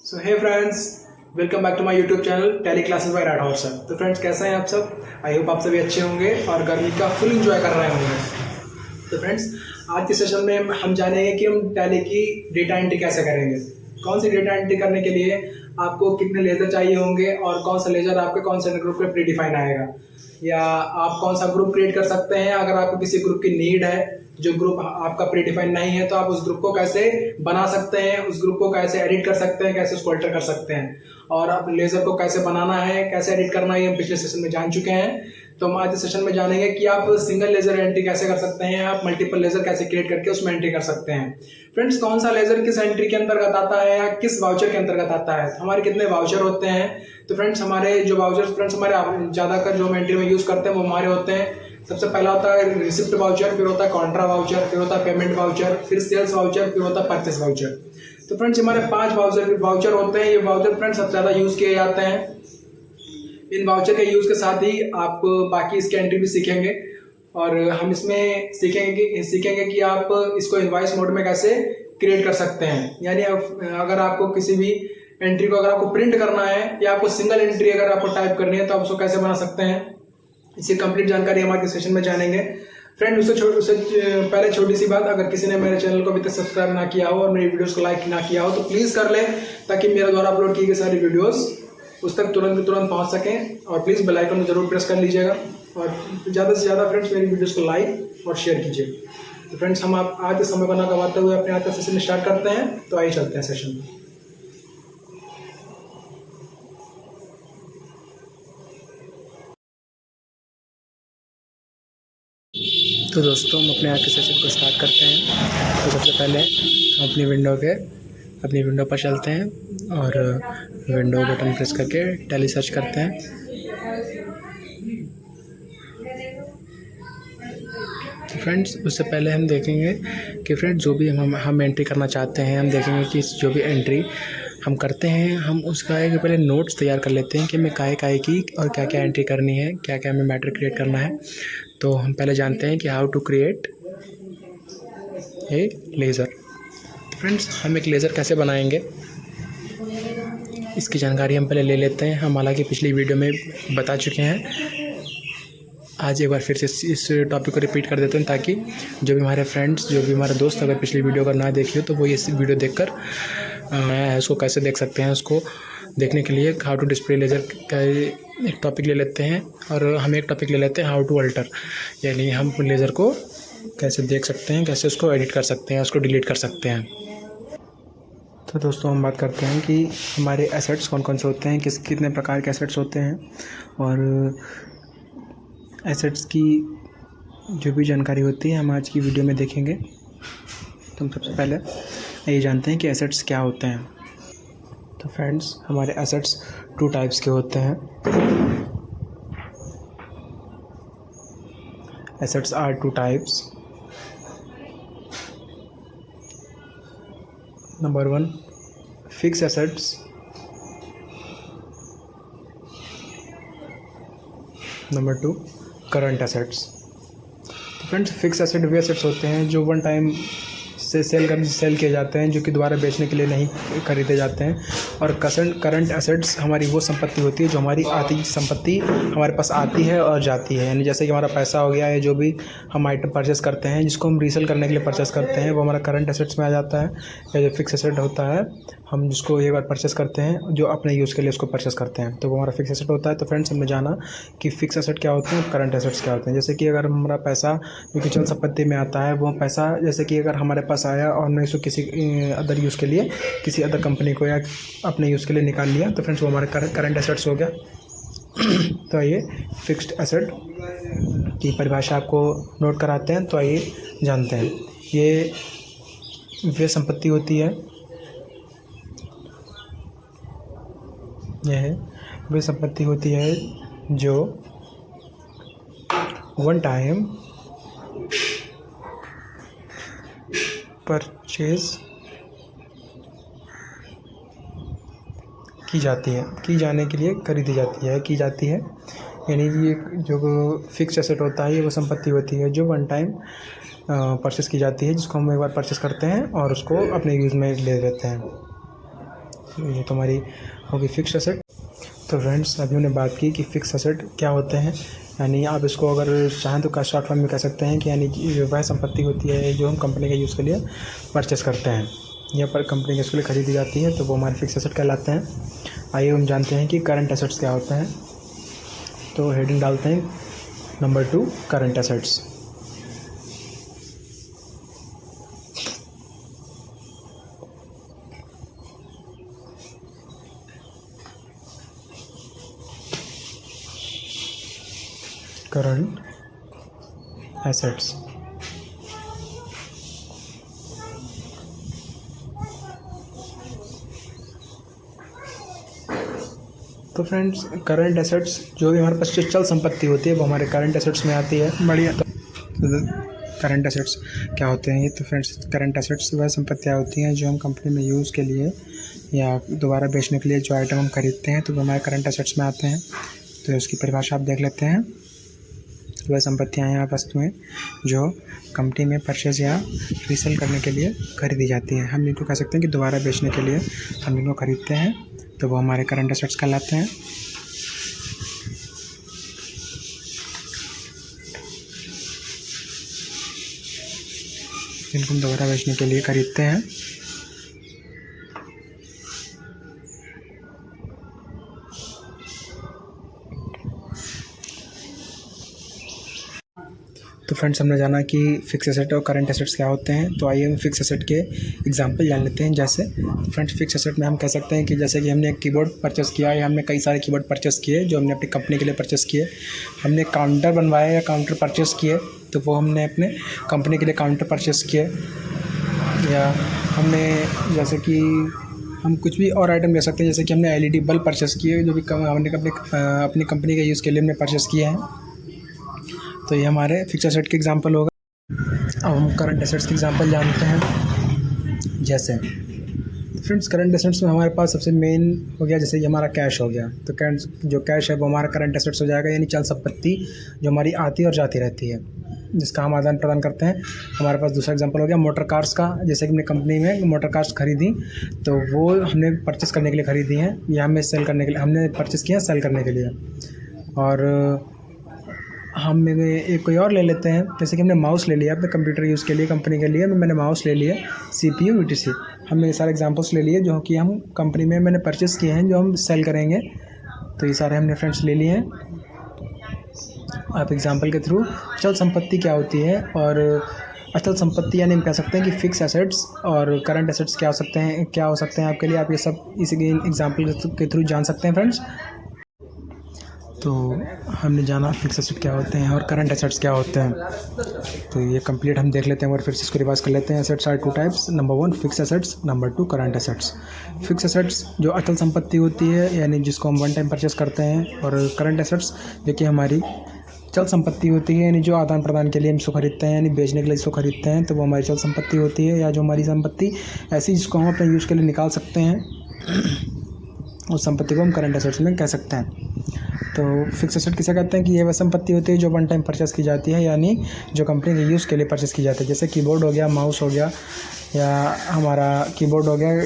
So hey friends, welcome back to my YouTube channel Tally classes by Rathore sir. तो friends, कैसे हैं आप सब? आई होप आप सभी अच्छे होंगे और गर्मी का फुल एंजॉय कर रहे होंगे। तो फ्रेंड्स, आज के सेशन में हम जानेंगे कि हम टैली की डेटा एंट्री कैसे करेंगे। कौन सी डेटा एंट्री करने के लिए आपको कितने लेज़र चाहिए होंगे और कौन सा लेज़र आपके कौन से ग्रुप पे प्रीडिफाइन आएगा, या आप कौन सा ग्रुप क्रिएट कर सकते हैं। अगर आपको किसी ग्रुप की नीड है जो ग्रुप आपका प्रीडिफाइन नहीं है, तो आप उस ग्रुप को कैसे बना सकते हैं, उस ग्रुप को कैसे एडिट कर सकते हैं, कैसे उसको अल्टर कर सकते हैं, और आप लेज़र को कैसे बनाना है, कैसे एडिट करना है, हम पिछले सेशन में जान चुके हैं। तो हम आज के सेशन में जानेंगे कि आप सिंगल लेज़र एंट्री कैसे कर सकते हैं, आप मल्टीपल लेज़र कैसे क्रिएट करके उसमें एंट्री कर सकते हैं। फ्रेंड्स, कौन सा लेज़र किस एंट्री के अंतर्गत आता है या किस वाउचर के अंतर्गत आता है, हमारे कितने वाउचर होते हैं। तो फ्रेंड्स, हमारे जो वाउचर हमारे ज़्यादातर जो हम एंट्री में यूज़ करते हैं वो हमारे होते हैं। सबसे पहला होता है रिसिप्ट वाउचर, फिर होता है कॉन्ट्रा वाउचर, फिर होता है पेमेंट वाउचर, फिर सेल्स वाउचर, फिर होता है परचेस वाउचर। तो फ्रेंड्स, हमारे 5 वाउचर होते हैं। ये वाउचर फ्रेंड्स सबसे ज़्यादा यूज़ किए जाते हैं। इन वाउचर के यूज़ के साथ ही आप बाकी इसकी एंट्री भी सीखेंगे, और हम इसमें सीखेंगे कि आप इसको इनवॉइस मोड में कैसे क्रिएट कर सकते हैं। यानी अगर आपको किसी भी एंट्री को अगर आपको प्रिंट करना है या आपको सिंगल एंट्री अगर आपको टाइप करनी है तो आप उसको कैसे बना सकते हैं, इसकी कंप्लीट जानकारी हमारे सेशन में जानेंगे। फ्रेंड, उससे पहले छोटी सी बात, अगर किसी ने मेरे चैनल को अभी तक सब्सक्राइब ना किया हो और मेरी वीडियोस को लाइक ना किया हो तो प्लीज़ कर ले, ताकि मेरे द्वारा अपलोड की गई सारी वीडियोस उस तक तुरंत पहुंच सकें। और प्लीज़ बेल आइकन को जरूर प्रेस कर लीजिएगा, और ज़्यादा से ज़्यादा फ्रेंड्स मेरी वीडियोस को लाइक और शेयर कीजिए। तो फ्रेंड्स, हम आप आज के समय को ना गवाते हुए अपने आज का सेशन स्टार्ट करते हैं। तो आइए चलते हैं सेशन में। तो दोस्तों, हम अपने आज के सेशन को स्टार्ट करते हैं। तो सबसे पहले हम अपनी विंडो पर चलते हैं और विंडो बटन प्रेस करके टैली सर्च करते हैं। तो फ्रेंड्स, उससे पहले हम देखेंगे कि फ्रेंड्स जो भी हम एंट्री करना चाहते हैं, हम देखेंगे कि जो भी एंट्री हम करते हैं हम उसका एक पहले नोट्स तैयार कर लेते हैं कि हमें काहे की और क्या क्या एंट्री करनी है, क्या क्या हमें मैटर क्रिएट करना है। तो हम पहले जानते हैं कि how to create a ledger. Friends, हम एक लेज़र कैसे बनाएंगे इसकी जानकारी हम पहले ले लेते हैं। हम हालांकि पिछली वीडियो में बता चुके हैं, आज एक बार फिर से इस टॉपिक को रिपीट कर देते हैं, ताकि जो भी हमारे फ्रेंड्स, जो भी हमारे दोस्त अगर पिछली वीडियो अगर ना देखी हो तो वो इस वीडियो देखकर नया है उसको कैसे देख सकते हैं। उसको देखने के लिए हाउ टू डिस्प्ले लेज़र का एक टॉपिक ले लेते हैं, और हम एक टॉपिक ले लेते हैं हाउ टू अल्टर, यानी हम लेज़र को कैसे देख सकते हैं, कैसे उसको एडिट कर सकते हैं, उसको डिलीट कर सकते हैं। तो दोस्तों, हम बात करते हैं कि हमारे एसेट्स कौन कौन से होते हैं, कितने प्रकार के एसेट्स होते हैं, और एसेट्स की जो भी जानकारी होती है हम आज की वीडियो में देखेंगे। तो हम सबसे पहले ये जानते हैं कि एसेट्स क्या होते हैं। तो फ्रेंड्स, हमारे एसेट्स 2 टाइप्स के होते हैं। Assets are 2 types. Number 1, fix assets. Number 2, current assets. तो फ्रेंड्स, फिक्स एसेट वे एसेट्स होते हैं जो वन टाइम से सेल किए जाते हैं, जो कि दोबारा बेचने के लिए नहीं खरीदे जाते हैं। और करंट एसेट्स हमारी वो संपत्ति होती है जो हमारी आती संपत्ति हमारे पास आती है और जाती है। यानी जैसे कि हमारा पैसा हो गया है, जो भी हम आइटम परचेस करते हैं जिसको हम रीसेल करने के लिए परचेस करते हैं, वो हमारा करंट एसेट्स में आ जाता है। या जो फिक्स एसेट होता है, हम जिसको एक बार परचेस करते हैं, जो अपने यूज़ के लिए उसको परचेस करते हैं, तो वो हमारा फिक्स एसेट होता है। तो फ्रेंड्स, हमने जाना कि फिक्स एसेट क्या होते हैं, करंट एसेट्स क्या होते हैं। जैसे कि अगर हमारा पैसा जो कि चल संपत्ति में आता है, वो पैसा जैसे कि अगर हमारे पास आया और हमने इसको किसी अदर यूज़ के लिए, किसी अदर कंपनी को या अपने यूज़ के लिए निकाल लिया, तो फ्रेंड्स वो हमारे करंट एसेट्स हो गया। तो आइए फिक्स्ड एसेट की परिभाषा आपको नोट कराते हैं। तो आइए जानते हैं, ये वे संपत्ति होती है, यह वे संपत्ति होती है जो वन टाइम परचेज की जाती है, की जाने के लिए खरीदी जाती है। यानी ये जो फिक्स एसेट होता है, ये वो संपत्ति होती है जो वन टाइम परचेस की जाती है, जिसको हम एक बार परचेस करते हैं और उसको अपने यूज़ में ले लेते हैं। ये तो हमारी होगी फिक्स्ड एसेट। तो फ्रेंड्स अभी हमने बात की कि फिक्स एसेट क्या होते हैं, यानी आप इसको अगर चाहें तो शॉर्ट फॉर्म में कह सकते हैं कि यानी कि वह संपत्ति होती है जो हम कंपनी के यूज़ के लिए परचेस करते हैं या पर कंपनी के उसके लिए खरीदी जाती है, तो वो हमारे फिक्स एसेट कहलाते हैं। आइए हम जानते हैं कि करंट एसेट्स क्या होते हैं। तो हेडिंग डालते हैं number 2 current assets. Current assets तो फ्रेंड्स करंट एसेट्स जो भी हमारे पास जो चल संपत्ति होती है वो हमारे करंट एसेट्स में आती है। बढ़िया। तो करंट एसेट्स क्या होते हैं? तो फ्रेंड्स करंट एसेट्स वह संपत्तियाँ होती हैं जो हम कंपनी में यूज़ के लिए या दोबारा बेचने के लिए जो आइटम हम खरीदते हैं तो वो हमारे करंट एसेट्स में आते हैं। तो उसकी परिभाषा आप देख लेते हैं। वह संपत्तियाँ या वस्तुएं जो कंपनी में परचेज या रीसेल करने के लिए खरीदी जाती हैं, हम इनको कह सकते हैं कि दोबारा बेचने के लिए हम इनको खरीदते हैं, तो वो हमारे करंट एसेट्स कहलाते हैं। जिनको हम दोबारा बेचने के लिए खरीदते हैं। तो फ्रेंड्स हमने जाना कि फिक्स एसेट और करंट एसेट्स क्या होते हैं। तो आइए हम फिक्स एसेट के एग्जांपल जान लेते हैं। जैसे फ्रेंड्स फिक्स एसेट में हम कह सकते हैं कि जैसे कि हमने एक कीबोर्ड परचेस किया या हमने कई सारे कीबोर्ड परचेस किए जो हमने अपनी कंपनी के लिए परचेस किए। हमने काउंटर बनवाया या काउंटर परचेस किए तो वो हमने अपने कंपनी के लिए काउंटर परचेस किए। या हमने जैसे कि हम कुछ भी और आइटम ले सकते हैं, जैसे कि हमने LED बल्ब परचेस किए जो भी हमने अपनी कंपनी के यूज़ के लिए हमने परचेस किए हैं। तो ये हमारे फिक्स एसेट के एग्जांपल होगा। अब हम करंट एसेट्स के एग्जांपल जानते हैं। जैसे फ्रेंड्स करंट एसेट्स में हमारे पास सबसे मेन हो गया, जैसे ये हमारा कैश हो गया, तो जो कैश है वो हमारा करंट एसेट्स हो जाएगा, यानी चल संपत्ति जो हमारी आती और जाती रहती है जिसका हम आदान प्रदान करते हैं। हमारे पास दूसरा एग्जांपल हो गया मोटर कार्स का। जैसे कि हमने कंपनी में मोटर कार्स खरीदी तो वो हमने परचेस करने के लिए ख़रीदी हैं या हमें सेल करने के लिए हमने परचेस किया सेल करने के लिए। और हम एक कोई और ले लेते हैं, जैसे कि हमने माउस ले लिया अपने कंप्यूटर यूज़ के लिए कंपनी के लिए, मैंने माउस ले लिया CPU VTC। हमने ये सारे एग्जांपल्स ले लिए जो कि हम कंपनी में मैंने परचेस किए हैं जो हम सेल करेंगे। तो ये सारे हमने फ्रेंड्स ले लिए हैं। आप एग्जांपल के थ्रू चल संपत्ति क्या होती है और अचल संपत्ति यानी हम कह सकते हैं कि फिक्स एसेट्स और करंट एसेट्स क्या हो सकते हैं आपके लिए, आप ये सब इसी एग्जांपल के थ्रू जान सकते हैं फ्रेंड्स। तो हमने जाना फिक्स एसेट क्या होते हैं और करंट एसेट्स क्या होते हैं। तो ये कंप्लीट हम देख लेते हैं और फिर से इसको रिवाइज कर लेते हैं। Assets are 2 types. Number 1 fix assets, number 2 current assets. Fix assets जो अचल संपत्ति होती है यानी जिसको हम वन टाइम परचेस करते हैं, और करंट एसेट्स जो कि हमारी चल संपत्ति होती है यानी जो आदान प्रदान के लिए हम इसको खरीदते हैं यानी बेचने के लिए इसको खरीदते हैं, तो वो हमारी चल संपत्ति होती है। या जो हमारी संपत्ति ऐसी जिसको हम अपने यूज़ के लिए निकाल सकते हैं उस संपत्ति को हम करंट एसेट्स में कह सकते हैं। तो फिक्स एसेट किसे कहते हैं कि ये वह संपत्ति होती है जो वन टाइम परचेस की जाती है यानी जो कंपनी के यूज़ के लिए परचेस की जाती है। जैसे कीबोर्ड हो गया, माउस हो गया, या हमारा कीबोर्ड हो गया,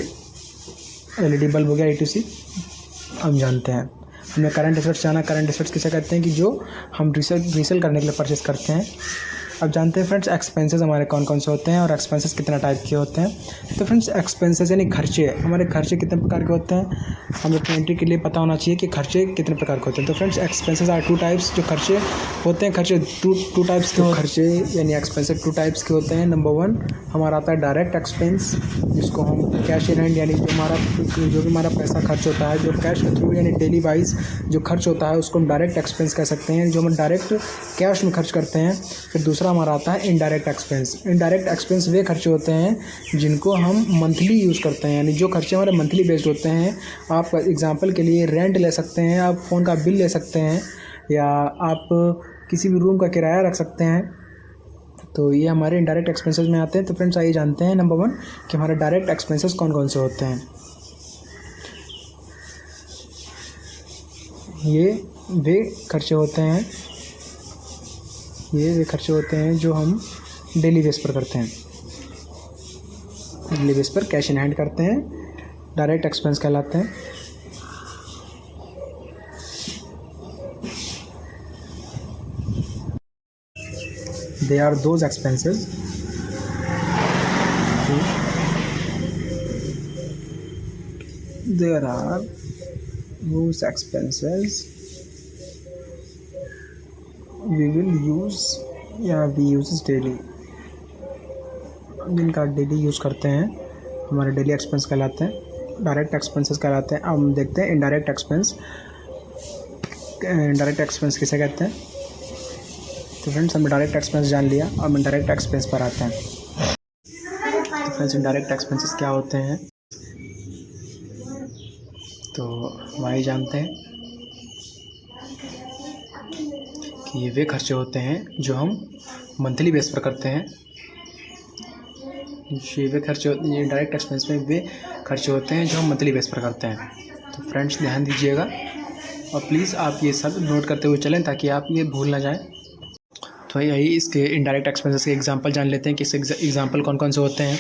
LED बल्ब हो गया, ETC हम जानते हैं। हमने करंट एसेट्स जाना। करंट एसेट्स किसे कहते हैं कि जो हम रीसेल करने के लिए परचेस करते हैं। अब जानते हैं फ्रेंड्स एक्सपेंसेस हमारे कौन कौन से होते हैं और एक्सपेंसेस कितना टाइप के होते हैं। तो फ्रेंड्स एक्सपेंसेस यानी खर्चे, हमारे खर्चे कितने प्रकार के होते हैं, हमें अपने एंट्री के लिए पता होना चाहिए कि खर्चे कितने प्रकार के होते हैं। तो फ्रेंड्स एक्सपेंसेस आर 2 टाइप्स। जो खर्चे होते हैं, खर्चे टू टाइप्स के खर्चे यानी एक्सपेंसेस 2 टाइप्स के होते हैं। नंबर 1 हमारा आता है डायरेक्ट एक्सपेंस, जिसको हम कैश इन हैंड यानी जो भी हमारा पैसा खर्च होता है जो कैश के थ्रू यानी डेली वाइज जो खर्च होता है उसको हम डायरेक्ट एक्सपेंस कह सकते हैं, जो हम डायरेक्ट कैश में खर्च करते हैं। फिर दूसरा हमारा आता है इनडायरेक्ट एक्सपेंस। इनडायरेक्ट एक्सपेंस वे खर्चे होते हैं जिनको हम मंथली यूज़ करते हैं, यानी जो खर्चे हमारे मंथली बेस्ड होते हैं। आप एग्जांपल के लिए रेंट ले सकते हैं, आप फ़ोन का बिल ले सकते हैं, या आप किसी भी रूम का किराया रख सकते हैं। तो ये हमारे इनडायरेक्ट एक्सपेंसेस में आते हैं। तो फ्रेंड्स आइए जानते हैं नंबर 1 कि हमारे डायरेक्ट एक्सपेंसेस कौन कौन से होते हैं। ये वे खर्चे होते हैं जो हम डेली बेस पर करते हैं, डेली बेस पर कैश इन हैंड करते हैं। डायरेक्ट एक्सपेंस कहलाते हैं। They are those expenses there are those expenses we will use या we use daily, जिनका डेली यूज़ करते हैं हमारे डेली एक्सपेंस कहलाते हैं, डायरेक्ट एक्सपेंसेस कहलाते हैं। अब हम देखते हैं इनडायरेक्ट एक्सपेंस। डायरेक्ट एक्सपेंस किसे कहते हैं? तो फ्रेंड्स हमने डायरेक्ट एक्सपेंस जान लिया, अब इनडायरेक्ट एक्सपेंस पर आते हैं। तो फ्रेंड्स इनडायरेक्ट एक्सपेंसेस क्या होते हैं तो हमारे जानते हैं कि ये वे खर्चे होते हैं जो हम मंथली बेस पर करते हैं। ये वे खर्चे होते हैं, ये डायरेक्ट एक्सपेंस में वे खर्चे होते हैं जो हम मंथली बेस पर करते हैं। तो फ्रेंड्स ध्यान दीजिएगा और प्लीज़ आप ये सब नोट करते हुए चलें ताकि आप ये भूल ना जाएं। तो यही इसके इनडायरेक्ट एक्सपेंसेस के एग्जांपल जान लेते हैं कि इसके एग्जांपल कौन कौन से होते हैं।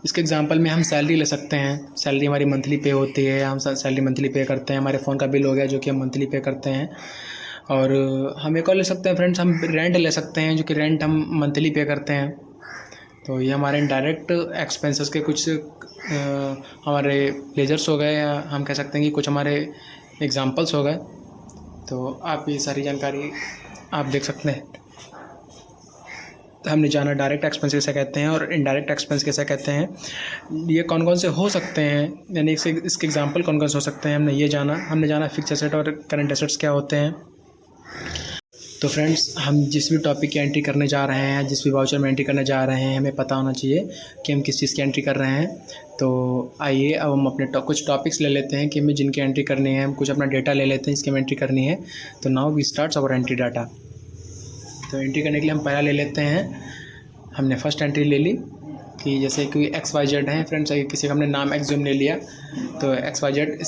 इसके एग्जांपल में हम सैलरी ले सकते हैं। सैलरी हमारी मंथली पे होती है, हम सैलरी मंथली पे करते हैं। हमारे फ़ोन का बिल हो गया जो कि हम मंथली पे करते हैं। और हम एक और ले सकते हैं फ्रेंड्स, हम रेंट ले सकते हैं जो कि रेंट हम मंथली पे करते हैं। तो ये हमारे इनडायरेक्ट एक्सपेंसेस के कुछ हमारे प्लेजर्स हो गए, या हम कह सकते हैं कि कुछ हमारे एग्जांपल्स हो गए। तो आप ये सारी जानकारी आप देख सकते हैं। हमने जाना डायरेक्ट एक्सपेंस किसे कहते हैं और इनडायरेक्ट एक्सपेंस किसे कहते हैं, ये कौन कौन से हो सकते हैं, यानी इसके एग्जांपल कौन कौन से हो सकते हैं हमने ये जाना। हमने जाना फिक्स एसेट और करंट एसेट्स क्या होते हैं। तो फ्रेंड्स हम जिस भी टॉपिक की एंट्री करने जा रहे हैं, जिस भी वाउचर में एंट्री करने जा रहे हैं, हमें पता होना चाहिए कि हम किस चीज़ की एंट्री कर रहे हैं। तो आइए अब हम अपने कुछ टॉपिक्स ले लेते हैं कि हमें जिनकी एंट्री करनी है। हम कुछ अपना डेटा ले लेते हैं जिसकी हमें एंट्री करनी है। तो now we starts our entry data. तो एंट्री करने के लिए हम पहला ले लेते हैं, हमने फर्स्ट एंट्री ले ली कि जैसे कोई XYZ है फ्रेंड्स, किसी का हमने नाम एक्ज्यूम ले लिया। तो XYZ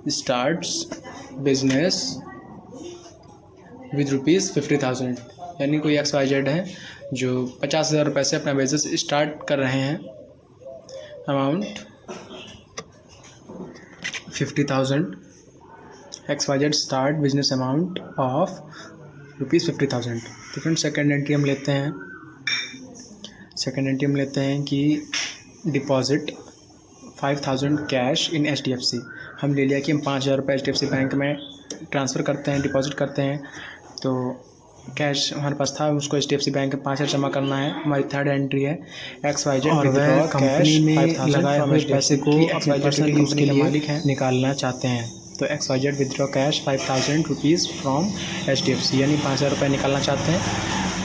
स्टार्ट्स बिजनेस विद ₹50,000, यानी कोई XYZ है जो 50,000 रुपये से अपना बिजनेस स्टार्ट कर रहे हैं। Amount 50,000, XYZ start business amount of ₹50,000। तो फ्रेंड्स सेकेंड एंट्री हम लेते हैं। सेकेंड एंट्री हम लेते हैं कि डिपॉजिट 5,000 कैश इन HDFC। हम ले लिया कि हम 5,000 रुपये HDFC बैंक में ट्रांसफ़र करते हैं, डिपॉजिट करते हैं। तो कैश हमारे पास था, उसको HDFC बैंक में 5,000 जमा करना है। हमारी थर्ड एंट्री है XYZ विथड्रॉ कंपनी में लगाए हुए पैसे को अपने पर्सनल यूज़ के लिए मालिक हैं निकालना चाहते हैं। तो XYZ withdraw cash 5,000 rupees from HDFC, यानी 5,000 रुपये निकालना चाहते हैं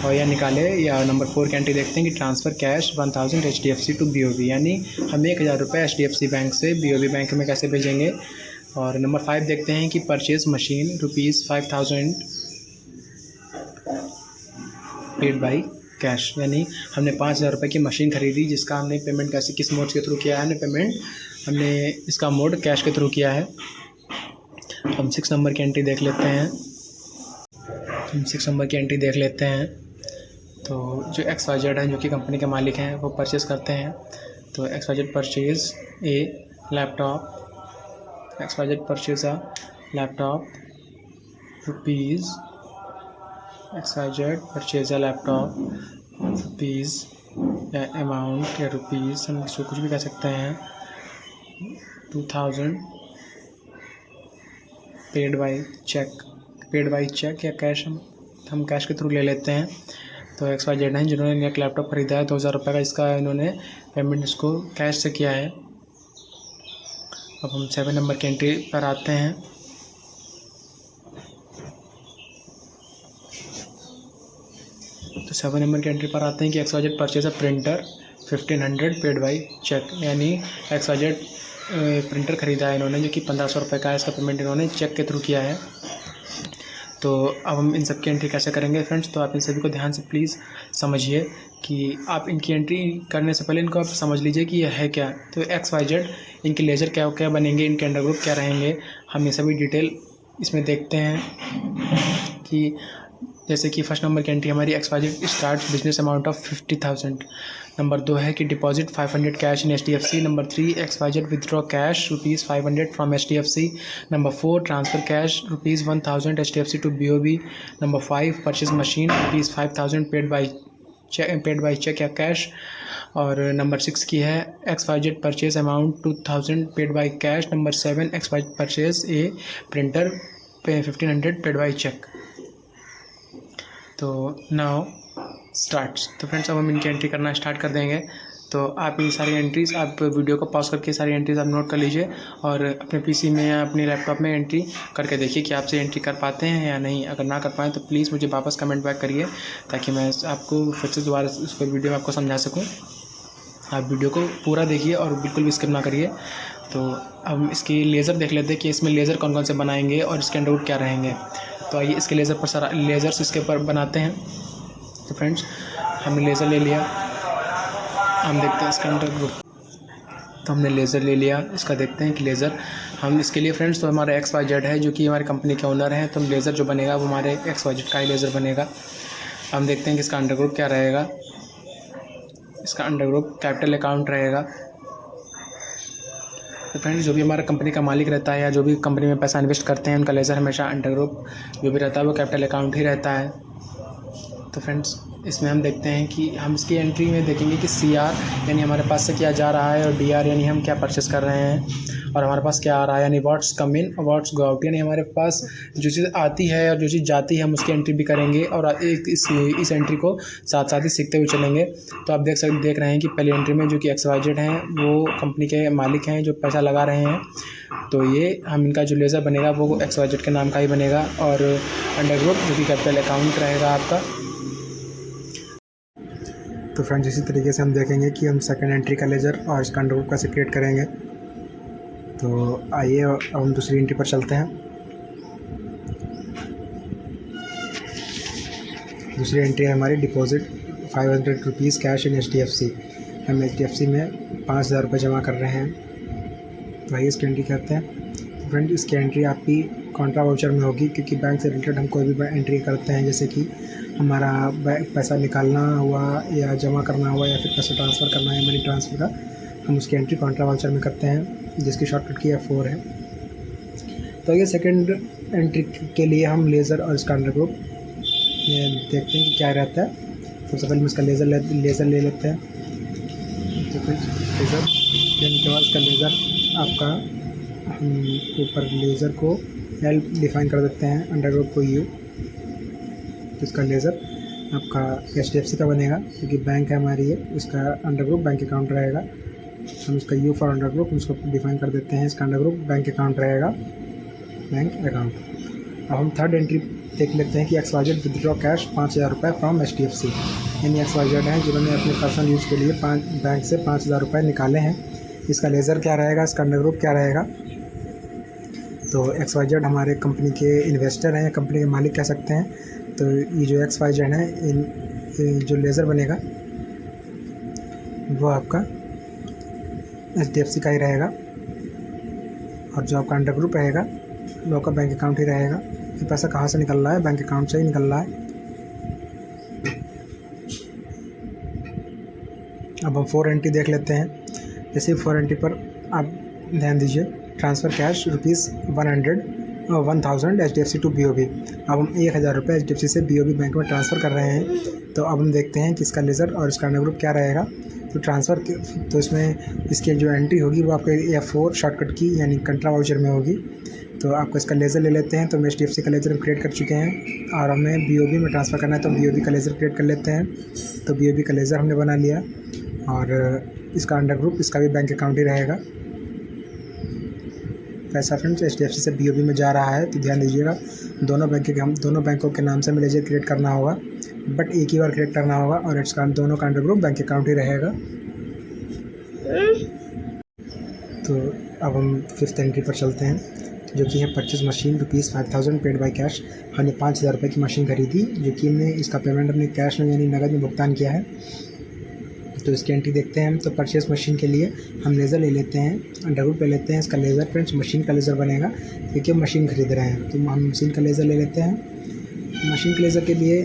और या निकाले। या नंबर 4 की एंट्री देखते हैं कि transfer cash 1,000 HDFC to BOB, यानी हम 1,000 रुपये HDFC बैंक से BOB बैंक में कैसे भेजेंगे। और नंबर 5 देखते हैं कि purchase machine ₹5,000 paid by cash, यानी हमने 5,000 रुपये की मशीन खरीदी जिसका हमने पेमेंट कैसे किस मोड के थ्रू किया है। हमने इसका मोड कैश के थ्रू किया है। हम 6 नंबर की एंट्री देख लेते हैं। तो जो XYZ है जो कि कंपनी के मालिक हैं वो परचेज़ करते हैं। तो XYZ purchase A laptop, XYZ purchase a laptop rupees, XYZ purchase a laptop rupees या अमाउंट या रुपीज़, हम इसको कुछ भी कह सकते हैं, 2,000 पेड बाई चेक या कैश, हम कैश के थ्रू ले लेते हैं। तो XYZ हैं जिन्होंने एक लैपटॉप ख़रीदा है 2,000 रुपये का, इसका इन्होंने पेमेंट इसको कैश से किया है। अब हम 7 नंबर की एंट्री पर आते हैं। तो 7 नंबर की एंट्री पर आते हैं कि XYZ purchase a printer 1,500 paid by cheque, यानी XYZ प्रिंटर ख़रीदा है इन्होंने जो कि 1,500 रुपये का है। इसका पेमेंट इन्होंने चेक के थ्रू किया है। तो अब हम इन सब की एंट्री कैसे करेंगे फ्रेंड्स, तो आप इन सभी को ध्यान से प्लीज़ समझिए कि आप इनकी एंट्री करने से पहले इनको आप समझ लीजिए कि यह है क्या। तो XYZ इनके लेजर क्या क्या बनेंगे, इनके अंडर ग्रुप क्या रहेंगे, हम ये सभी डिटेल इसमें देखते हैं कि जैसे कि फर्स्ट नंबर की एंट्री हमारी XYZ start business amount of 50,000। Number 2 है कि deposit 500 cash in HDFC। Number 3 XYZ withdraw cash ₹500 from HDFC। Number 4 transfer cash ₹1000 HDFC to BOB। Number 5 purchase machine ₹5000 paid by cheque या cash. और number 6 की है XYZ purchase amount 2000 paid by cash. Number 7 XYZ purchase a printer 1500 paid by cheque. तो now starts. तो friends अब हम इनकी entry करना स्टार्ट कर देंगे। तो आप ये सारी एंट्रीज़ आप वीडियो को पॉज करके सारी एंट्रीज़ आप नोट कर लीजिए और अपने पीसी में या अपने लैपटॉप में एंट्री करके देखिए कि आपसे एंट्री कर पाते हैं या नहीं। अगर ना कर पाएँ तो प्लीज़ मुझे वापस कमेंट बैक करिए ताकि मैं आपको फिर से दोबारा उसको वीडियो में आपको समझा सकूँ। आप वीडियो को पूरा देखिए और बिल्कुल भी स्किप ना करिए। तो अब इसकी लेज़र देख लेते हैं कि इसमें लेज़र कौन कौन से बनाएंगे और इसके अंडरवुड क्या रहेंगे। तो आइए इसके लेज़र पर सारा लेज़र्स इसके ऊपर बनाते हैं। तो फ्रेंड्स हमने लेज़र ले लिया, हम देखते हैं इसका अंडरवुड। तो हमने लेज़र ले लिया, इसका देखते हैं कि लेज़र हम इसके लिए फ्रेंड्स तो हमारा XYZ है जो कि हमारी कंपनी के ओनर हैं। तो लेज़र जो बनेगा वो हमारे XYZ का ही लेज़र बनेगा। हम देखते हैं कि इसका अंडरवुड क्या रहेगा। इसका अंडरवुड कैपिटल अकाउंट रहेगा। तो फ्रेंड्स जो भी हमारा कंपनी का मालिक रहता है या जो भी कंपनी में पैसा इन्वेस्ट करते हैं उनका लेज़र हमेशा अंडरवुड जो भी रहता है वो कैपिटल अकाउंट ही रहता है। तो फ्रेंड्स इसमें हम देखते हैं कि हम इसकी एंट्री में देखेंगे कि CR यानी हमारे पास से क्या जा रहा है और DR यानी हम क्या परचेस कर रहे हैं और हमारे पास क्या आ रहा है यानी व्हाट्स कम इन व्हाट्स गो आउट यानी हमारे पास जो चीज़ आती है और जो चीज़ जाती है हम उसकी एंट्री भी करेंगे और एक इस एंट्री को साथ साथ ही सीखते हुए चलेंगे। तो आप देख रहे हैं कि पहली एंट्री में जो कि XYZ हैं वो कंपनी के मालिक हैं जो पैसा लगा रहे हैं। तो ये हम इनका जो लेज़र बनेगा वो XYZ के नाम का ही बनेगा और अंडरवुड जो कि कैपिटल अकाउंट रहेगा आपका। तो फ्रेंड्स इसी तरीके से हम देखेंगे कि हम सेकंड एंट्री का लेज़र और इसका अंडरवुड कैसे क्रिएट करेंगे। तो आइए अब हम दूसरी एंट्री पर चलते हैं। दूसरी एंट्री है हमारी deposit 500 rupees cash in HDFC। हम HDFC में 5000 रुपये जमा कर रहे हैं। तो आइए इसकी एंट्री करते हैं। तो फ्रेंड इसकी एंट्री आपकी कॉन्ट्रा वाउचर में होगी क्योंकि बैंक से रिलेटेड हम कोई भी एंट्री करते हैं जैसे कि हमारा पैसा निकालना हुआ या जमा करना हुआ या फिर पैसा ट्रांसफ़र करना है मनी ट्रांसफ़र का, हम उसकी एंट्री कॉन्ट्रा वाउचर में करते हैं जिसकी शॉर्टकट की F4 है। तो ये सेकंड एंट्री के लिए हम लेज़र और इसका अंडरवुड देखते हैं कि क्या रहता है। सबसे पहले हम इसका लेज़र ले लेते हैं। तो फिर लेज़र लेने के बाद इसका लेज़र आपका हम ऊपर लेज़र को L डिफ़ाइन कर देते हैं, अंडरवुड को U। तो इसका लेज़र आपका HDFC का बनेगा क्योंकि बैंक है हमारी ये, इसका अंडरवुड बैंक अकाउंट रहेगा। हम इसका U फॉर अंडरवुड उसको डिफाइन कर देते हैं। इसका अंडरवुड बैंक अकाउंट रहेगा, बैंक अकाउंट। अब हम थर्ड एंट्री देख लेते हैं कि XYZ विदड्रॉ कैश 5000 रुपये फ्रॉम HDFC। यानी XYZ हैं जिन्होंने अपने पर्सनल यूज़ के लिए बैंक से 5000 रुपये निकाले हैं। इसका लेज़र क्या रहेगा, इसका अंडरवुड क्या रहेगा। तो XYZ हमारे कंपनी के इन्वेस्टर हैं या कंपनी के मालिक कह सकते हैं। तो ये जो XYZ है इन जो लेज़र बनेगा वो आपका HDFC का ही रहेगा और जो आपका अंडरवुड रहेगा वो आपका बैंक अकाउंट ही रहेगा। ये पैसा कहाँ से निकल रहा है, बैंक अकाउंट से ही निकल रहा है। अब हम 4 एंट्री देख लेते हैं। जैसे 4 एंट्री पर आप ध्यान दीजिए, transfer cash ₹1000 HDFC to BOB। अब हम 1000 रुपये HDFC से BOB बैंक में ट्रांसफ़र कर रहे हैं। तो अब हम देखते हैं कि इसका लेज़र और इसका अंडरवुड क्या रहेगा। तो ट्रांसफ़र तो इसमें इसकी जो एंट्री होगी वो आपके F4 शॉर्टकट की यानी कंट्रा वाउचर में होगी। तो आपको इसका लेज़र ले लेते हैं। तो हम HDFC का लेज़र क्रिएट कर चुके हैं और हमें BOB में ट्रांसफ़र करना है तो BOB का लेज़र क्रिएट कर लेते हैं। तो BOB का लेज़र हमने बना लिया और इसका अंडरवुड इसका भी बैंक अकाउंट ही रहेगा। पैसा फ्रेंड्स HDFC से BOB में जा रहा है तो ध्यान दीजिएगा दोनों बैंकों के नाम से हमें लेज़र क्रिएट करना होगा, बट एक ही बार क्रिएट करना होगा और इसका दोनों का अंडरवुड बैंक अकाउंट ही रहेगा। तो अब हम फिफ्थ एंट्री पर चलते हैं जो कि है purchase machine ₹5000 paid by cash. हमने 5000 रुपये की मशीन खरीदी जो कि हमने इसका पेमेंट अपने कैश में यानी नकद में भुगतान किया है। तो इसकी एंट्री देखते हैं हम। तो परचेस मशीन के लिए हम लेज़र ले लेते हैं, अंडरवुड ले लेते हैं। इसका लेज़र फ्रेंड्स मशीन का लेज़र बनेगा क्योंकि हम मशीन खरीद रहे हैं। तो हम मशीन का लेज़र ले लेते हैं मशीन क्लेजर के लिए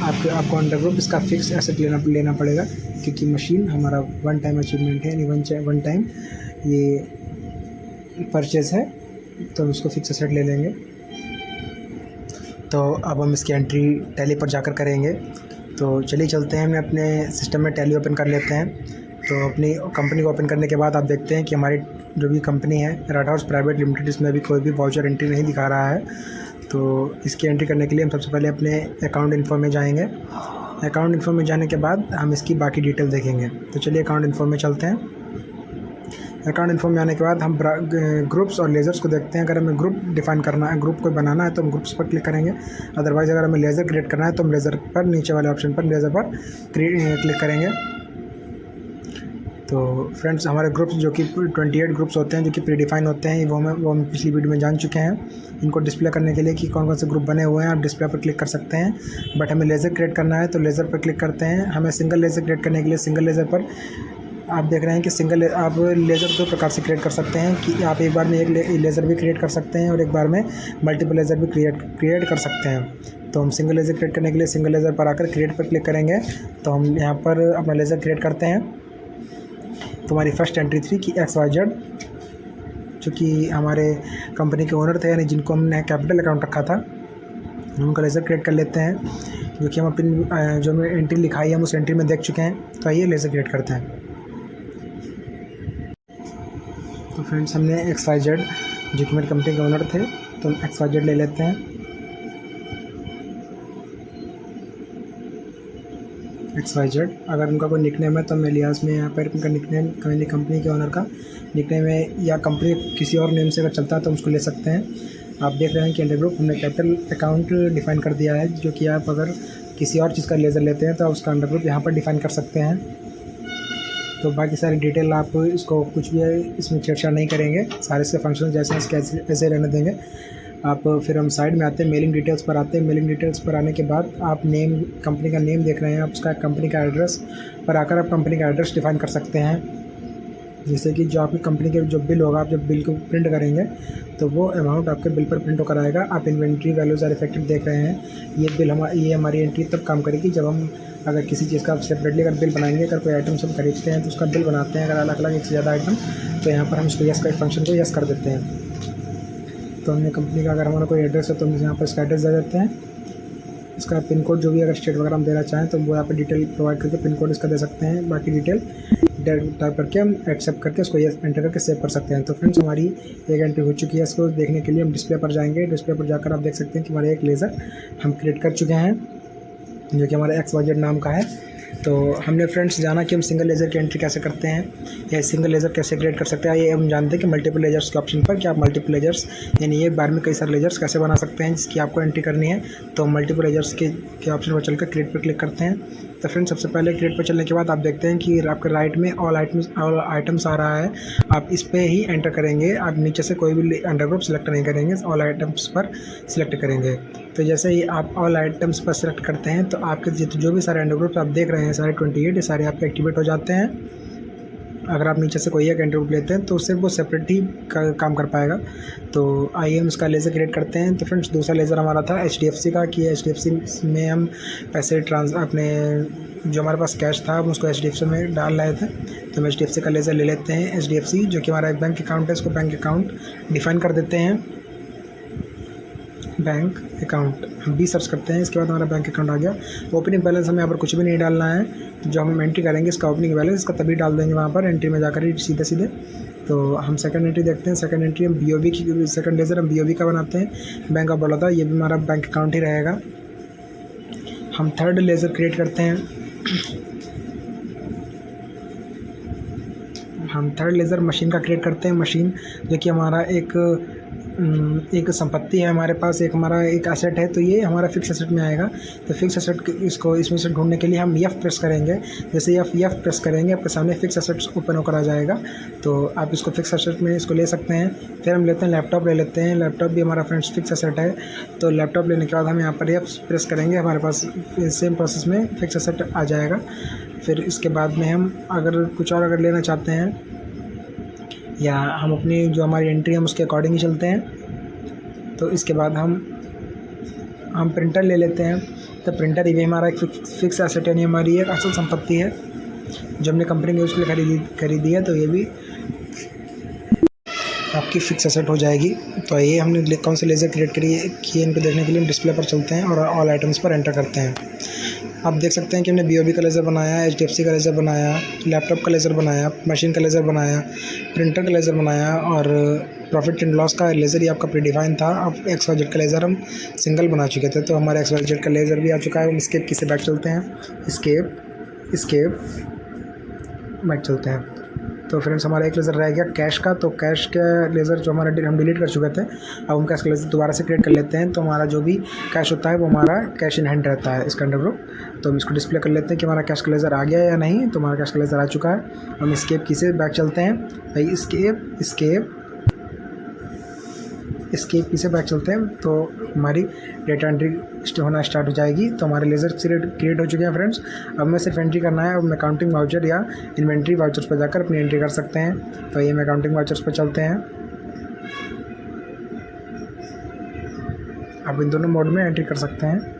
आपको अंडर ग्रुप इसका फिक्स एसेट लेना पड़ेगा, क्योंकि मशीन हमारा वन टाइम अचीवमेंट है, यानी वन टाइम ये परचेज़ है, तो हम इसको फिक्स एसेट ले लेंगे। तो अब हम इसकी एंट्री टैली पर जाकर करेंगे। तो चलिए चलते हैं, हमने अपने सिस्टम में टैली ओपन कर लेते हैं। तो अपनी कंपनी को ओपन करने के बाद आप देखते हैं कि हमारी जो भी कंपनी है राइट हाउस प्राइवेट लिमिटेड, इसमें अभी कोई भी वाउचर एंट्री नहीं दिखा रहा है। तो इसकी एंट्री करने के लिए हम सबसे पहले अपने अकाउंट इन्फो में जाएंगे। अकाउंट इन्फो में जाने के बाद हम इसकी बाकी डिटेल देखेंगे। तो चलिए अकाउंट इन्फो में चलते हैं। अकाउंट इन्फो में आने के बाद हम ग्रुप्स और लेज़र्स को देखते हैं। अगर हमें ग्रुप डिफाइन करना है, ग्रुप को बनाना है, तो हम ग्रुप्स पर क्लिक करेंगे। अदरवाइज़ अगर हमें लेज़र क्रिएट करना है तो हम लेज़र पर नीचे वाले ऑप्शन पर लेज़र पर क्लिक करेंगे। तो फ्रेंड्स, हमारे ग्रुप्स जो कि 28 ग्रुप्स होते हैं जो कि प्री डिफाइन होते हैं, वो हम पिछली वीडियो में जान चुके हैं। इनको डिस्प्ले करने के लिए कि कौन कौन से ग्रुप बने हुए हैं आप डिस्प्ले पर क्लिक कर सकते हैं। बट हमें लेज़र क्रिएट करना है तो लेज़र पर क्लिक करते हैं। हमें सिंगल लेज़र क्रिएट करने के लिए सिंगल लेज़र पर आप देख रहे हैं कि आप लेज़र दो प्रकार से क्रिएट कर सकते हैं कि आप एक बार में एक लेज़र भी क्रिएट कर सकते हैं और एक बार में मल्टीपल लेज़र भी क्रिएट कर सकते हैं। तो हम सिंगल लेज़र क्रिएट करने के लिए सिंगल लेज़र पर आकर क्रिएट पर क्लिक करेंगे। तो हम यहाँ पर अपना लेज़र क्रिएट करते हैं। तो हमारी फर्स्ट एंट्री थी कि XYZ, जो कि हमारे कंपनी के ओनर थे, यानी जिनको हमने कैपिटल अकाउंट रखा था, हम उनका लेज़र क्रिएट कर लेते हैं, जो कि हम अपनी जो हमें एंट्री लिखाई है हम उस एंट्री में देख चुके हैं। तो आइए लेज़र क्रिएट करते हैं। तो फ्रेंड्स, हमने XYZ, जो कि मेरी कंपनी के ओनर थे, तो हम XYZ ले लेते हैं। XYZ, अगर उनका कोई निकनेम है तो मैं लिहाज में यहाँ पर उनका निकनेम मेरी कंपनी के ओनर का निकनेम है, या कंपनी किसी और नेम से अगर चलता है तो हम उसको ले सकते हैं। आप देख रहे हैं कि अंडर ग्रुप हमने कैपिटल अकाउंट डिफ़ाइन कर दिया है, जो कि आप अगर किसी और चीज़ का लेज़र लेते हैं तो आप उसका अंडर ग्रुप यहाँ पर डिफ़ाइन कर सकते हैं। तो बाकी सारी डिटेल आप इसको कुछ भी इसमें छेड़छाड़ नहीं करेंगे, सारे से फंक्शन जैसे ऐसे रहने देंगे। आप फिर हम साइड में आते हैं, मेलिंग डिटेल्स पर आते हैं। मेलिंग डिटेल्स पर आने के बाद आप नेम, कंपनी का नेम देख रहे हैं, आप उसका कंपनी का एड्रेस पर आकर आप कंपनी का एड्रेस डिफ़ाइन कर सकते हैं। जैसे कि जो आपकी कंपनी के जो बिल होगा, आप जब बिल को प्रिंट करेंगे तो वो अमाउंट आपके बिल पर प्रिंट होकर आएगा। आप इन्वेंट्री वैल्यूज़ आर इफेक्टेड देख रहे हैं। ये हमारी एंट्री तब काम करेगी जब हम अगर किसी चीज़ का सेपरेटली अगर बिल बनाएंगे, अगर कोई आइटम सब खरीदते हैं तो उसका बिल बनाते हैं, अगर अलग अलग एक से ज़्यादा आइटम, तो यहाँ पर हम इसको यस का फंक्शन को यस कर देते हैं। तो हमने कंपनी का अगर हमारा कोई एड्रेस है तो हम यहाँ पर इसका एड्रेस दे देते हैं। इसका पिन कोड जो भी अगर स्टेट वगैरह हम देना चाहें तो वो यहाँ पर डिटेल प्रोवाइड करके पिन कोड इसका दे सकते हैं। बाकी डिटेल टाइप करके हम एक्सेप्ट करके उसको ये एंटर करके सेव कर सकते हैं। तो फ्रेंड्स, हमारी एक एंट्री हो चुकी है। इसको देखने के लिए हम डिस्प्ले पर जाएंगे। डिस्प्ले पर जाकर आप देख सकते हैं कि हमारे एक लेज़र हम क्रिएट कर चुके हैं, जो कि हमारे XYZ नाम का है। तो हमने फ्रेंड्स जाना कि हम सिंगल लेज़र की एंट्री कैसे करते हैं या सिंगल लेज़र कैसे क्रिएट कर सकते हैं। ये हम जानते हैं कि मल्टीपल लेज़र्स के ऑप्शन पर कि आप मल्टीपल लेज़र्स, यानी एक बार में कई सारे लेज़र्स कैसे बना सकते हैं जिसकी आपको एंट्री करनी है। तो मल्टीपल लेज़र्स के ऑप्शन पर चलकर क्रिएट पर क्लिक करते हैं। तो फ्रेंड्स, सबसे पहले क्रिएट पर चलने के बाद आप देखते हैं कि आपके राइट में ऑल आइटम्स आ रहा है। आप इस पर ही एंटर करेंगे। आप नीचे से कोई भी अंडर ग्रुप सेलेक्ट नहीं करेंगे, ऑल आइटम्स पर सिलेक्ट करेंगे। तो जैसे ही आप ऑल आइटम्स पर सिलेक्ट करते हैं तो आपके जो भी सारे अंडर ग्रुप्स आप देख रहे हैं, सारे 28, ये सारे आपके एक्टिवेट हो जाते हैं। अगर आप नीचे से कोई एक अंडर ग्रुप लेते हैं तो सिर्फ वो सेपरेट ही काम कर पाएगा। तो आइए हम इसका लेज़र क्रिएट करते हैं। तो फ्रेंड्स, दूसरा लेज़र हमारा था HDFC का, कि HDFC में हम पैसे अपने जो हमारे पास कैश था हम उसको HDFC में डाल रहे थे। तो हम HDFC का लेज़र ले लेते हैं। HDFC जो कि हमारा एक बैंक अकाउंट है, इसको बैंक अकाउंट डिफ़ाइन कर देते हैं। बैंक अकाउंट हम भी सर्च करते हैं। इसके बाद हमारा बैंक अकाउंट आ गया। ओपनिंग बैलेंस हमें यहाँ पर कुछ भी नहीं डालना है। जो हम एंट्री करेंगे इसका ओपनिंग बैलेंस, इसका तभी डाल देंगे वहाँ पर एंट्री में जाकर ही सीधे। तो हम सेकंड एंट्री देखते हैं। सेकंड एंट्री हम BOB की, सेकंड लेज़र हम BOB का बनाते हैं, बैंक ऑफ बड़ौदा। ये भी हमारा बैंक अकाउंट ही रहेगा। हम थर्ड लेज़र क्रिएट करते हैं। हम थर्ड लेज़र मशीन का क्रिएट करते हैं। मशीन जो कि हमारा एक संपत्ति है हमारे पास, एक हमारा एक एसेट है, तो ये हमारा फिक्स एसेट में आएगा। तो फिक्स एसेट इसमें से ढूंढने के लिए हम F प्रेस करेंगे। जैसे F प्रेस करेंगे आपके सामने फिक्स एसेट ओपन होकर आ जाएगा। तो आप इसको फिक्स एसेट में इसको ले सकते हैं। फिर हम लेते हैं लैपटॉप ले लेते हैं। लैपटॉप भी हमारा फ्रेंड्स फिक्स एसेट है। तो लैपटॉप लेने के बाद हम यहाँ पर F प्रेस करेंगे, हमारे पास सेम प्रोसेस में फिक्स एसेट आ जाएगा। फिर इसके बाद में हम अगर कुछ और अगर लेना चाहते हैं या हम अपनी जो हमारी एंट्री हम उसके अकॉर्डिंग ही चलते हैं। तो इसके बाद हम हम प्रिंटर ले लेते हैं। तो प्रिंटर ये हमारा एक फिक्स एसेट है, नहीं हमारी एक असल संपत्ति है जो हमने कंपनी में उसके लिए खरीदी है। तो ये भी आपकी फिक्स एसेट हो जाएगी। तो ये हमने कौन से लेज़र क्रिएट किए इनको देखने के लिए हम डिस्प्ले पर चलते हैं और ऑल आइटम्स पर एंटर करते हैं। आप देख सकते हैं कि हमने BOB का लेज़र बनाया, HDFC का लेज़र बनाया, लैपटॉप का लेज़र बनाया, मशीन का लेज़र बनाया, प्रिंटर का लेज़र बनाया और प्रॉफिट एंड लॉस का लेज़र ही आपका प्रीडिफाइन था। अब XYZ का लेज़र हम सिंगल बना चुके थे, तो हमारा XYZ का लेज़र भी आ चुका है। हम स्केप की से बैक चलते हैं, स्केप बैक चलते हैं। तो फ्रेंड्स हमारा एक लेज़र रह गया कैश का। तो कैश का लेज़र जो हमारा हम डिलीट कर चुके थे, अब हम कैश का लेज़र दोबारा से क्रिएट कर लेते हैं। तो हमारा जो भी कैश होता है वो हमारा कैश इन हैंड रहता है इसका अंडर ग्रुप। तो हम इसको डिस्प्ले कर लेते हैं कि हमारा कैश का लेज़र आ गया या नहीं। तो हमारा कैश का लेज़र आ चुका है। हम स्केप की से बैक चलते हैं भाई, स्केप की से बैक चलते हैं। तो हमारी डेटा एंट्री होना स्टार्ट हो जाएगी। तो हमारे लेज़र क्रिएट हो चुके हैं फ्रेंड्स। अब हमें सिर्फ एंट्री करना है। अब हम अकाउंटिंग वाउचर या इन्वेंट्री वाउचर्स पर जाकर अपनी एंट्री कर सकते हैं। तो ये हम अकाउंटिंग वाउचर्स पर चलते हैं। आप इन दोनों मोड में एंट्री कर सकते हैं।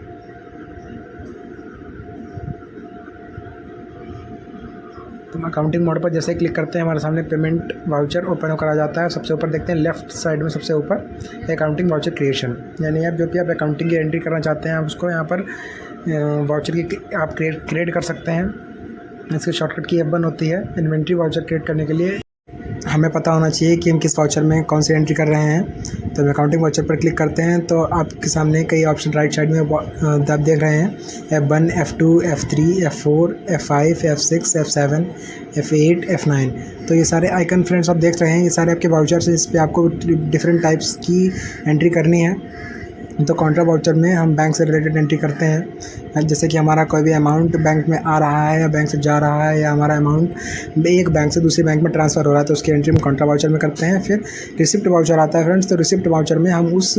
तो हम अकाउंटिंग मोड पर जैसे ही क्लिक करते हैं हमारे सामने पेमेंट वाउचर ओपन होकर आ जाता है। सबसे ऊपर देखते हैं लेफ्ट साइड में सबसे ऊपर अकाउंटिंग वाउचर क्रिएशन, यानी आप जो कि आप अकाउंटिंग की एंट्री करना चाहते हैं आप उसको यहाँ पर वाउचर की आप क्रिएट कर सकते हैं। इसकी शॉर्टकट की F1 होती है। इन्वेंट्री वाउचर क्रिएट करने के लिए हमें पता होना चाहिए कि हम किस वाउचर में कौन सी एंट्री कर रहे हैं। तो हम अकाउंटिंग वाउचर पर क्लिक करते हैं तो आपके सामने कई ऑप्शन राइट साइड में आप देख रहे हैं, F1, F2, F3, F4, F5, F6, F7, F8, F9। तो ये सारे आइकन फ्रेंड्स आप देख रहे हैं, ये सारे आपके वाउचर्स हैं। इस पर आपको डिफरेंट टाइप्स की एंट्री करनी है। तो कॉन्ट्रा वाउचर में हम बैंक से रिलेटेड एंट्री करते हैं, जैसे कि हमारा कोई भी अमाउंट बैंक में आ रहा है या बैंक से जा रहा है या हमारा अमाउंट एक बैंक से दूसरे बैंक में ट्रांसफ़र हो रहा है, तो उसकी एंट्री हम कॉन्ट्रा वाउचर में करते हैं। फिर रिसिप्ट वाउचर आता है फ्रेंड्स। तो रिसिप्ट वाउचर में हम उस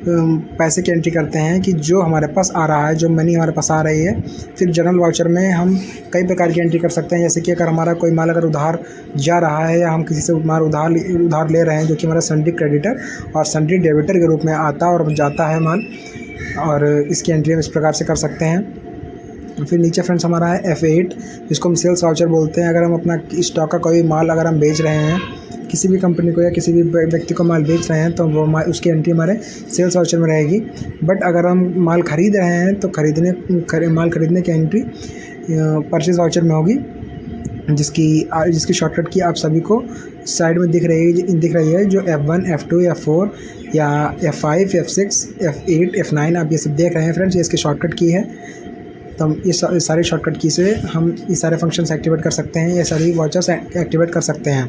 पैसे की एंट्री करते हैं कि जो हमारे पास आ रहा है, जो मनी हमारे पास आ रही है। फिर जनरल वाउचर में हम कई प्रकार की एंट्री कर सकते हैं, जैसे कि अगर हमारा कोई माल अगर उधार जा रहा है या हम किसी से माल उधार ले रहे हैं, जो कि हमारा सन्ड्री क्रेडिटर और सन्ड्री डेबिटर के रूप में आता और जाता है माल, और इसकी एंट्री हम इस प्रकार से कर सकते हैं। फिर नीचे फ्रेंड्स हमारा है F8, जिसको हम सेल्स वाउचर बोलते हैं। अगर हम अपना स्टॉक का कोई माल अगर हम बेच रहे हैं, किसी भी कंपनी को या किसी भी व्यक्ति को माल बेच रहे हैं, तो वो उसकी एंट्री हमारे सेल्स वाउचर में रहेगी। बट अगर हम माल ख़रीद रहे हैं तो माल ख़रीदने की एंट्री परचेज वाउचर में होगी, जिसकी शॉर्टकट की आप सभी को साइड में दिख रही है, जो F1, F2, F4 या F5, F6, F8, F9 आप ये सब देख रहे हैं फ्रेंड्स। ये इसकी शॉर्टकट की है। तो हम इस सारे शॉर्टकट की से हम ये सारे फंक्शंस एक्टिवेट कर सकते हैं, ये सारी वाउचर्स एक्टिवेट कर सकते हैं।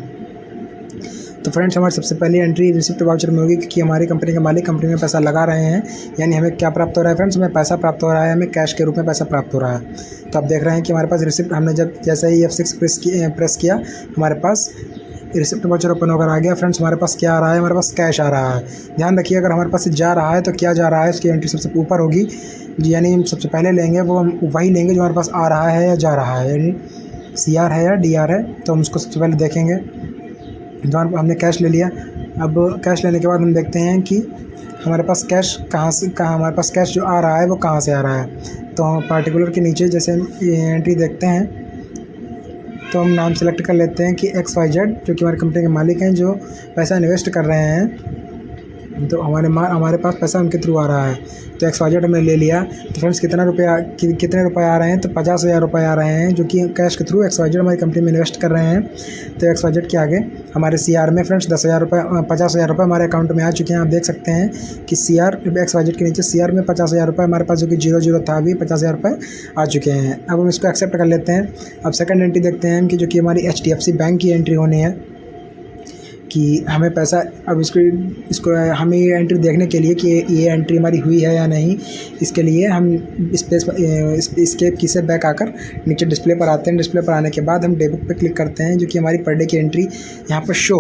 तो फ्रेंड्स हमारी सबसे पहली एंट्री रिसिप्ट वाउचर में होगी, क्योंकि हमारी कंपनी के मालिक कंपनी में पैसा लगा रहे हैं। यानी हमें क्या प्राप्त हो रहा है फ्रेंड्स, हमें पैसा प्राप्त हो रहा है, हमें कैश के रूप में पैसा प्राप्त हो रहा है। तो आप देख रहे हैं कि हमारे पास रिसिप्ट, हमने जैसे ही F6 प्रेस किया हमारे पास रिसिप्ट वाउचर ओपन होकर आ गया। फ्रेंड्स हमारे पास क्या आ रहा है, हमारे पास कैश आ रहा है। ध्यान रखिए, अगर हमारे पास से जा रहा है तो क्या जा रहा है उसकी एंट्री सबसे ऊपर होगी, यानी हम सबसे पहले लेंगे वो हम वही लेंगे जो हमारे पास आ रहा है या जा रहा है, यानी CR है या DR है, तो हम उसको सबसे पहले देखेंगे। जहाँ हमने कैश ले लिया, अब कैश लेने के बाद हम देखते हैं कि हमारे पास कैश कहाँ हमारे पास कैश जो आ रहा है वो कहाँ से आ रहा है। तो हम पार्टिकुलर के नीचे जैसे एंट्री देखते हैं तो हम नाम सेलेक्ट कर लेते हैं कि XYZ, जो कि हमारी कंपनी के मालिक हैं, जो पैसा इन्वेस्ट कर रहे हैं। तो हमारे पास पैसा उनके थ्रू आ रहा है। तो XYZ हमने ले लिया। तो फ्रेंड्स कितने रुपए आ रहे हैं, तो 50,000 रुपये आ रहे हैं, जो कि कैश के थ्रू XYZ हमारी कंपनी में इन्वेस्ट कर रहे हैं। तो XYZ के आगे हमारे CR में फ्रेंड्स 50,000 रुपये हमारे अकाउंट में आ चुके हैं। आप देख सकते हैं कि XYZ के नीचे CR में 50,000 रुपये हमारे पास, जो कि 00 था, अभी 50,000 रुपये आ चुके हैं। अब हम इसको एक्सेप्ट कर लेते हैं। अब सेकंड एंट्री देखते हैं कि जो कि हमारी HDFC बैंक की एंट्री होनी है, कि हमें पैसा, अब इसको हमें ये एंट्री देखने के लिए कि ये एंट्री हमारी हुई है या नहीं, इसके लिए हम स्केप की से बैक आकर नीचे डिस्प्ले पर आते हैं। डिस्प्ले पर आने के बाद हम डेबुक पे क्लिक करते हैं, जो कि हमारी पर डे की एंट्री यहाँ पर शो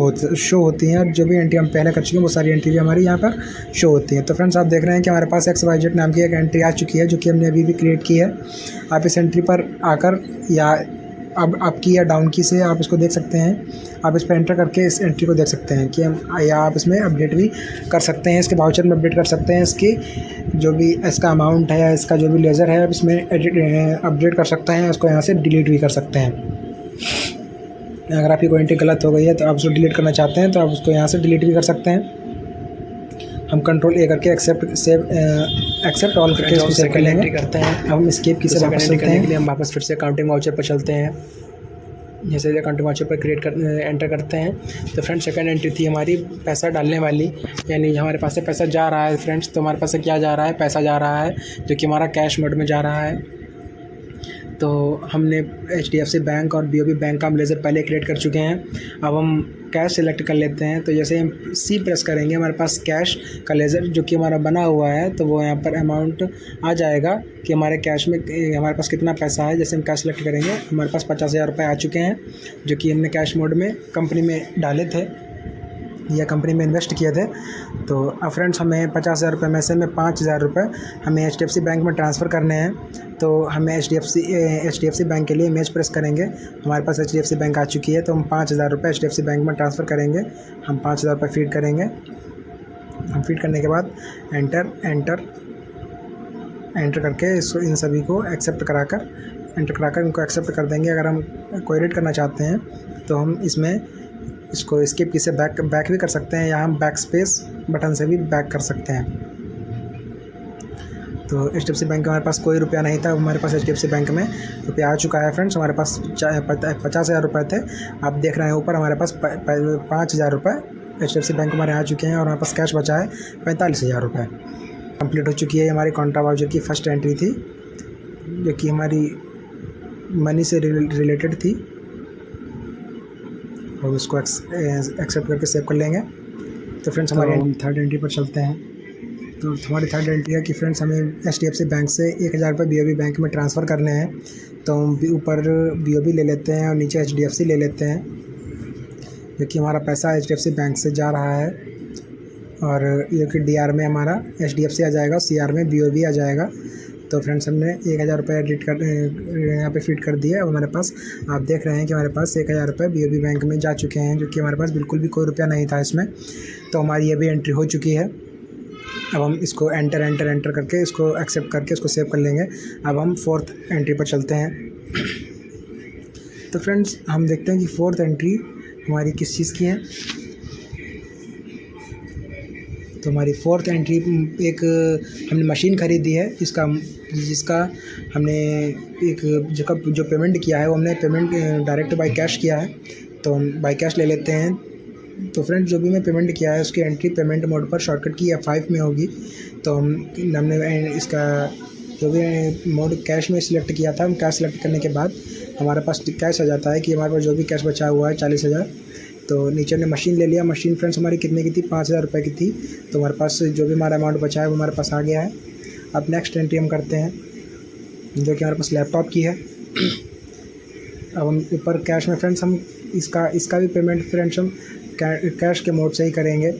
होती हैं, और जो भी एंट्री हम पहले कर चुके हैं वो सारी एंट्री भी हमारी यहाँ पर शो होती हैं। तो फ्रेंड्स आप देख रहे हैं कि हमारे पास XYZ नाम की एक एंट्री आ चुकी है, जो कि हमने अभी भी क्रिएट की है। आप इस एंट्री पर आकर या अब अप की या डाउन की से आप इसको देख सकते हैं। आप इस पर एंटर करके इस एंट्री को देख सकते हैं कि हम, या आप इसमें अपडेट भी कर सकते हैं, इसके वाउचर में अपडेट कर सकते हैं, इसकी जो भी इसका अमाउंट है या इसका जो भी लेज़र है आप इसमें अपडेट कर सकते हैं। उसको यहाँ से डिलीट भी कर सकते हैं। अगर आपकी कोई एंट्री गलत हो गई है तो आप उसको डिलीट करना चाहते हैं तो आप उसको यहाँ से डिलीट भी कर सकते हैं। हम कंट्रोल ए करके एक्सेप्ट ऑल करके इसको सेव कर लेंगे। करते हैं हम एस्केप की से वापस चलते हैं। के लिए हम वापस फिर से अकाउंटिंग वाउचर पर चलते हैं। जैसे अकाउंटिंग वाउचर पर एंटर करते हैं तो फ्रेंड्स सेकंड एंट्री थी हमारी पैसा डालने वाली, यानी हमारे पास से पैसा जा रहा है फ्रेंड्स। तो हमारे पास से क्या जा रहा है, पैसा जा रहा है जो कि हमारा कैश मोड में जा रहा है। तो हमने HDFC बैंक और BOB बैंक का हम लेज़र पहले क्रिएट कर चुके हैं। अब हम कैश सेलेक्ट कर लेते हैं। तो जैसे हम C प्रेस करेंगे हमारे पास कैश का लेज़र जो कि हमारा बना हुआ है, तो वो यहाँ पर अमाउंट आ जाएगा कि हमारे कैश में हमारे पास कितना पैसा है। जैसे हम कैश सेलेक्ट करेंगे हमारे पास 50,000 रुपये आ चुके हैं जो कि हमने कैश मोड में कंपनी में डाले थे या कंपनी में इन्वेस्ट किए थे। तो अब फ्रेंड्स हमें 50,000 रुपये में से 5,000 रुपये हमें HDFC बैंक में ट्रांसफ़र करने हैं। तो हमें HDFC बैंक के लिए इमेज प्रेस करेंगे। हमारे पास HDFC बैंक आ चुकी है तो हम 5,000 रुपये HDFC बैंक में ट्रांसफ़र करेंगे। हम 5,000 रुपये फीड करेंगे। हम फीड करने के बाद एंटर करके इसको इन सभी को एक्सेप्ट कराकर इनको एक्सेप्ट कर देंगे। अगर हम कोई एडिट करना चाहते हैं तो हम इसको स्किप की से बैक भी कर सकते हैं या हम बैक स्पेस बटन से भी बैक कर सकते हैं। तो HDFC बैंक में हमारे पास कोई रुपया नहीं था, हमारे पास HDFC बैंक में रुपया आ चुका है फ्रेंड्स। हमारे पास 50,000 रुपये थे, आप देख रहे हैं ऊपर हमारे पास 5,000 रुपये HDFC बैंक हमारे आ चुके हैं और हमारे पास कैश बचा है 45,000 रुपये। कंप्लीट हो चुकी है हमारी कॉन्ट्रा वाउचर की फर्स्ट एंट्री थी जो कि हमारी मनी से रिलेटेड थी और उसको एक्सेप्ट करके सेव कर लेंगे। तो फ्रेंड्स हमारी थर्ड एंट्री पर चलते हैं। तो हमारी थर्ड एंट्री है कि फ्रेंड्स हमें HDFC बैंक से 1,000 रुपये BOB बैंक में ट्रांसफ़र करने हैं। तो हम ऊपर BOB ले लेते हैं और नीचे HDFC ले लेते हैं जो कि हमारा पैसा HDFC बैंक से जा रहा है और ये कि DR में हमारा HDFC आ जाएगा, CR में BOB आ जाएगा। तो फ्रेंड्स हमने 1,000 रुपये एडिट कर यहाँ पे फीड कर दिया। अब हमारे पास आप देख रहे हैं कि हमारे पास 1,000 रुपये BOB बैंक में जा चुके हैं जो कि हमारे पास बिल्कुल भी कोई रुपया नहीं था इसमें। तो हमारी ये भी एंट्री हो चुकी है। अब हम इसको एंटर करके इसको एक्सेप्ट करके इसको सेव कर लेंगे। अब हम फोर्थ एंट्री पर चलते हैं। तो फ्रेंड्स हम देखते हैं कि फोर्थ एंट्री हमारी किस चीज़ की है। तो हमारी फोर्थ एंट्री एक हमने मशीन ख़रीदी है जिसका हमने एक जगह जो पेमेंट किया है वो हमने पेमेंट डायरेक्ट बाय कैश किया है। तो हम बाय कैश ले लेते हैं। तो फ्रेंड्स जो भी मैं पेमेंट किया है उसकी एंट्री पेमेंट मोड पर शॉर्टकट की F5 में होगी। तो हमने इसका जो भी मोड कैश में सिलेक्ट किया था, हम कैश सेलेक्ट करने के बाद हमारे पास कैश आ जाता है कि हमारे पास जो भी कैश बचा हुआ है 40,000। तो नीचे हमने मशीन ले लिया। मशीन फ्रेंड्स हमारी कितने की थी, 5,000 रुपये की थी। तो हमारे पास जो भी हमारा अमाउंट बचा है वो हमारे पास आ गया है। अब नेक्स्ट एंट्री हम करते हैं जो कि हमारे पास लैपटॉप की है। अब हम ऊपर कैश में फ्रेंड्स हम इसका भी पेमेंट फ्रेंड्स हम कैश के मोड से ही करेंगे।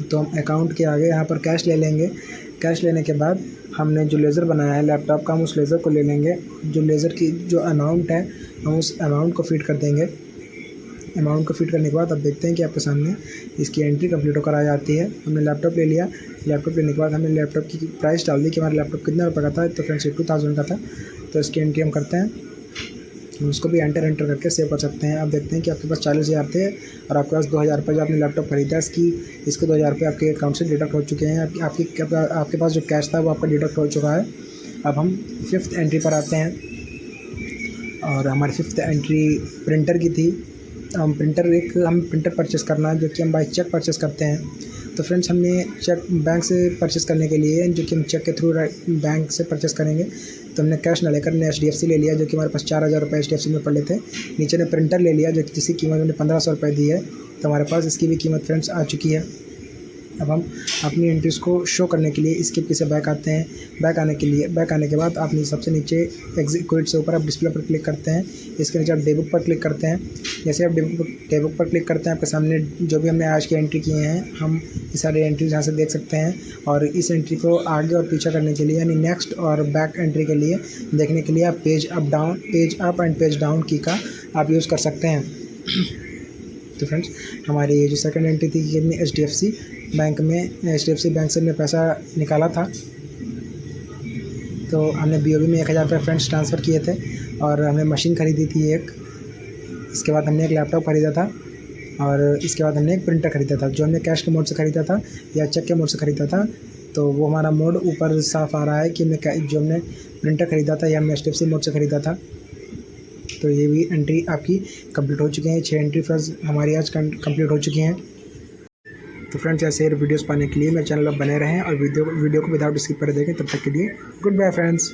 तो हम अकाउंट के आगे यहाँ पर कैश ले लेंगे। कैश लेने के बाद हमने जो लेज़र बनाया है लैपटॉप का, हम उस लेज़र को ले लेंगे। जो लेज़र की जो अमाउंट है हम उस अमाउंट को फीड कर देंगे। अमाउंट को फीड करने के बाद अब देखते हैं कि आपके सामने इसकी एंट्री कंप्लीट होकर आ जाती है। हमने लैपटॉप ले लिया। लैपटॉप लेने के बाद हमने लैपटॉप की प्राइस डाल दी कि हमारा लैपटॉप कितने रुपये का था। तो फ्रेंड्स 2,000 का था। तो इसकी एंट्री हम करते हैं। हम उसको भी एंटर करके सेव कर सकते हैं। अब देखते हैं कि आपके पास 40,000 थे और आपके पास 2,000 रुपये जो आपने लैपटॉप खरीदा इसके 2,000 रुपये आपके अकाउंट से डिडक्ट हो चुके हैं। आपके पास जो कैश था वो आपका डिडक्ट हो चुका है। अब हम फिफ्थ एंट्री पर आते हैं और हमारी फिफ्थ एंट्री प्रिंटर की थी। हम प्रिंटर परचेस करना है जो कि हम बाय चेक परचेस करते हैं। तो फ्रेंड्स हमने चेक बैंक से परचेस करने के लिए जो कि हम चेक के थ्रू बैंक से परचेस करेंगे। तो हमने कैश ना लेकर हमने HDFC ले लिया जो कि हमारे पास 4,000 रुपये HDFC में पड़े थे। नीचे ने प्रिंटर ले लिया जो कि जिसकी कीमत हमने 1,500 रुपये दी है। तो हमारे पास इसकी भी कीमत फ्रेंड्स आ चुकी है। अब हम अपनी एंट्रीज़ को शो करने के लिए इसके पीछे बैक आते हैं। बैक आने के बाद आप सबसे नीचे एग्जीक्यूट से ऊपर आप डिस्प्ले पर क्लिक करते हैं। इसके नीचे आप डेबुक पर क्लिक करते हैं। जैसे आप डेबुक पर क्लिक करते हैं, आपके सामने जो भी हमने आज की एंट्री किए हैं, हम ये सारे एंट्रीज यहाँ से देख सकते हैं। और इस एंट्री को आगे और पीछे करने के लिए, यानी नेक्स्ट और बैक एंट्री के लिए देखने के लिए आप page up and page down की का आप यूज़ कर सकते हैं। तो फ्रेंड्स, हमारी ये जो सेकंड एंट्री थी कि हमने HDFC बैंक से हमने पैसा निकाला था। तो हमने BOB में 1000 रुपये फ्रेंड्स ट्रांसफ़र किए थे और हमने मशीन ख़रीदी थी एक। इसके बाद हमने एक लैपटॉप ख़रीदा था और इसके बाद हमने एक प्रिंटर ख़रीदा था, जो हमने कैश के मोड से ख़रीदा था या चेक के मोड से ख़रीदा था। तो वो हमारा मोड ऊपर साफ आ रहा है कि जो हमने प्रिंटर ख़रीदा था या हमने HDFC मोड से ख़रीदा था। तो ये भी एंट्री आपकी कंप्लीट हो चुकी हैं। 6 एंट्री फ्रेंड्स हमारी आज कंप्लीट हो चुकी हैं। तो फ्रेंड्स, ऐसे वीडियोस पाने के लिए मेरे चैनल पर बने रहें और वीडियो को विदाउट स्किप कर देखें। तब तक के लिए गुड बाय फ्रेंड्स।